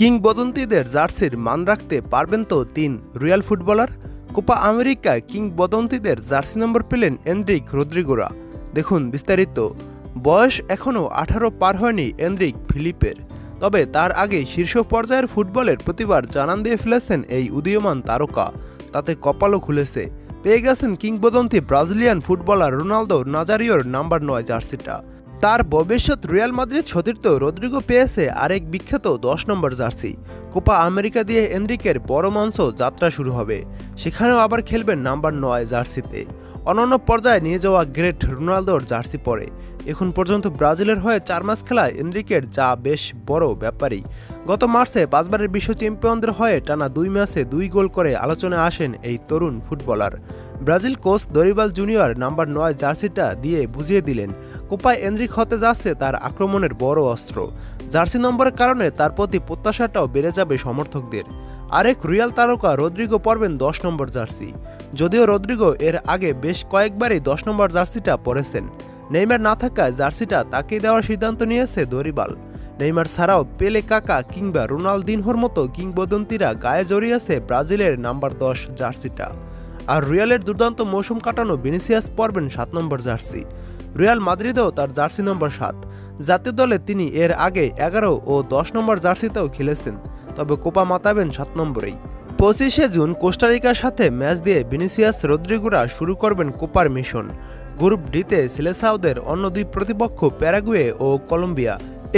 কিংবদন্তিদের জার্সির মান রাখতে পারবেন তো ৩ রিয়াল ফুটবলার। কোপা আমেরিকায় কিংবদন্তিদের জার্সি নম্বর পেলেন এনরিক রদ্রিগোরা। দেখুন বিস্তারিত। বয়স এখনও ১৮ পার হয়নি এনরিক ফিলিপের, তবে তার আগে শীর্ষ পর্যায়ের ফুটবলের প্রতিবার জানান দিয়ে ফেলেছেন এই উদীয়মান তারকা। তাতে কপালও খুলেছে, পেয়ে গেছেন কিংবদন্তি ব্রাজিলিয়ান ফুটবলার রোনালদো নাজারিওর নাম্বার ৯ জার্সিটা। তার ভবিষ্যৎ রিয়াল মাদ্রিদ সতীর্থ রদ্রিগো পেয়েছে আরেক বিখ্যাত ১০ নম্বর জার্সি। কোপা আমেরিকা দিয়ে এনরিকের বড় মঞ্চ যাত্রা শুরু হবে, সেখানেও আবার খেলবেন নাম্বার ৯ জার্সিতে। অনন্য পর্যায়ে নিয়ে যাওয়া গ্রেট রোনালদোর জার্সি পরে এখন পর্যন্ত ব্রাজিলের হয়ে ৪ ম্যাচ খেলায় এনরিকের যা বেশ বড় ব্যাপারই। গত মার্চে ৫ বারের বিশ্ব চ্যাম্পিয়নদের হয়ে টানা ২ ম্যাচে ২ গোল করে আলোচনায় আসেন এই তরুণ footballer. Brazil coach Dorival junior number ৯ জার্সিটা দিয়ে বুঝিয়ে দিলেন কোপায় এনরিক হতে যাচ্ছে তার আক্রমণের বড় অস্ত্র। জার্সি নম্বরের কারণে তার প্রতি প্রত্যাশাটাও বেড়ে যাবে সমর্থকদের। আরেক রিয়াল তারকা রদ্রিগো পরবেন ১০ নম্বর জার্সি। যদিও রদ্রিগো এর আগে বেশ কয়েকবারই ১০ নম্বর জার্সিটা পরেছেন। নেইমার না থাকায় জার্সিটা তাকেই দেওয়ার সিদ্ধান্ত নিয়েছে দরিবাল। নেইমার ছাড়াও পেলে, কাকা কিংবা রোনালদিনহোর মতো কিংবদন্তিরা গায়ে জড়িয়েছে ব্রাজিলের নাম্বার ১০ জার্সিটা। আর রিয়ালের দুর্দান্ত মৌসুম কাটানো ভিনিসিয়াস পরবেন ৭ নম্বর জার্সি। রিয়াল মাদ্রিদেও তার জার্সি নম্বর ৭। জাতীয় দলে তিনি এর আগে ১১ ও ১০ নম্বর জার্সিতেও খেলেছেন, তবে কোপা মাতাবেন ৭ নম্বরেই। ২৫শে জুন কোস্টারিকার সাথে ম্যাচ দিয়ে ভিনিসিয়াস রদ্রিগোরা শুরু করবেন কোপার মিশন। গ্রুপ ডিতে সিলেসাওদের অন্য দুই প্রতিপক্ষ প্যারাগুয়ে ও কলম্বিয়া।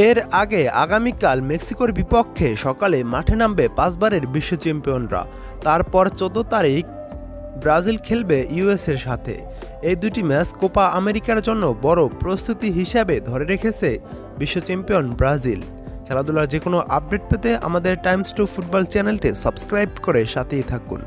এর আগে আগামীকাল মেক্সিকোর বিপক্ষে সকালে মাঠে নামবে ৫ বারের বিশ্ব চ্যাম্পিয়নরা। তারপর ১৪ তারিখ ব্রাজিল খেলবে ইউএসের সাথে। এই দুটি ম্যাচ কোপা আমেরিকার জন্য বড় প্রস্তুতি হিসাবে ধরে রেখেছে বিশ্ব চ্যাম্পিয়ন ব্রাজিল। খেলাধুলার যে কোনো আপডেট পেতে আমাদের টাইমস টু ফুটবল চ্যানেলটি সাবস্ক্রাইব করে সাথেই থাকুন।